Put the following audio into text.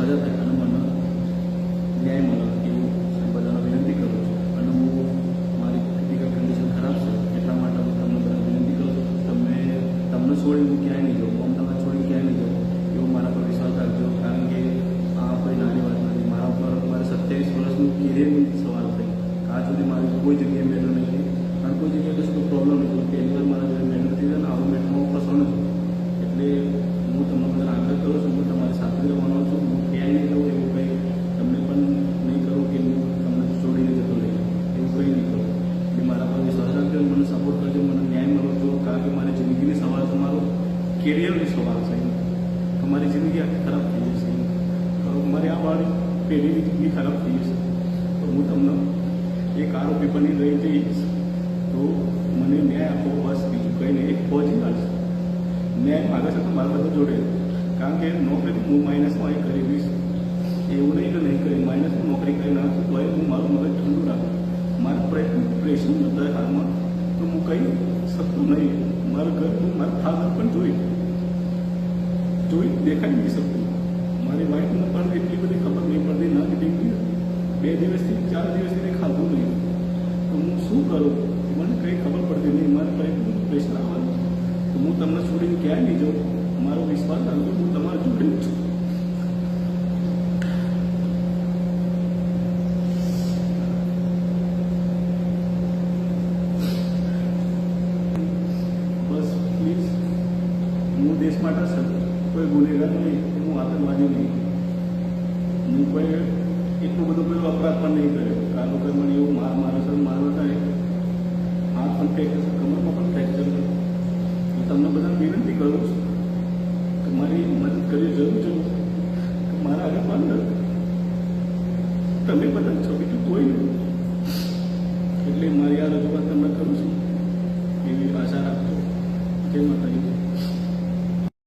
સજા થાય અને મને ન્યાય મળે એવું બધાને વિનંતી કરું છું. અને હું મારી ક્રિટિકલ કન્ડિશન ખરાબ છે એટલા માટે હું તમને બધા વિનંતી કરું છું. તમને છોડી હું ક્યાંય નહીં જાઉં, હું તમને છોડી ક્યાંય નહીં જાઉં એવો મારા પર વિશ્વાસ રાખજો. કારણ કે આ કોઈ નાની વાત નથી. મારા ઉપર મારે 27 વર્ષનું કેરિયરની સવાલ થઈ. આજ સુધી મારી કોઈ જગ્યાએ મેળવ નહીં થઈ અને કોઈ જગ્યાએ કશું પ્રોબ્લેમ નથી. પહેલી વાર મારા જોડે મહેનત થઈ જાય ને આવું મેટરમાં ફસવાનો છું. એટલે હું તમને બધા આગ્રહ કરું છું, હું તમારી સાથે રહેવાનો છું. હું ક્યાંય નહીં જાઉં એવું કંઈ તમને પણ નહીં કરું કે હું તમને છોડીને જતો રહી એવું કંઈ નહીં કરું. એટલે મારા પર વિશ્વાસ રાખજો, મને સપોર્ટ કરજો, મને ન્યાય મળો છો. કારણ કે મારી જિંદગીની સવાલ છે, મારો કેરિયરની સવાલ છે. તમારી જિંદગી આખી ખરાબ થઈ જશે, મારી આ વાળી પેઢીની જિંદગી ખરાબ થઈ જશે. તો હું તમને એક આરોપી બની રહી જઈશ તો મને ન્યાય આપવો, બસ બીજું કંઈ નહીં. એક પહોંચી લાગશે ન્યાય માગે છે તો મારા બધા જોડે. કારણ કે નોકરી હું માઇનસમાં એ કરી દઈશ, એવું નહીં કે નહીં કરી. માઇનસમાં નોકરી કરી નાખું તો હું મારું મગજ ઠંડુ રાખું. મારા પ્રેશર બધા હાલમાં તો હું કંઈ શકતો નહીં. મારું ઘર હું મારા ફાધર પણ જોઈ દેખાઈ નહીં શકતું. મારી વાઈફને પણ એટલી બધી ખબર નહીં પડતી, ના ડિગ્રી 2 દિવસથી 4 દિવસથી ખાધું નહીં. તો હું શું કરું મને કંઈ ખબર પડતી નહીં. મારે કંઈ પ્રેશર આવવાનું તો હું તમને છોડીને ક્યાંય નહીં જાઉં. મારો વિશ્વાસ રાખજો, હું તમારા જોડે જ છું. બસ પ્લીઝ, હું દેશ માટે છું, કોઈ ગુનેગાર નહીં, હું આતંકવાદી નહીં, હું કોઈ એટલું બધું કોઈ અપરાધ પણ નહીં કર્યો. કારણ કે મને એવું મારો સર મારવા થાય, હાથ પણ ફ્રેક્ચર છે, કમરમાં પણ ફ્રેક્ચર છે. હું તમને બધા વિનંતી કરું છું કે મારી મદદ કરવી જરૂર છે. મારા આગળ પણ તમે બધા છો, બીજું કોઈ નહીં. એટલે મારી આ રજૂઆત તમને કરું છું એવી આશા રાખજો. જય માતાજી.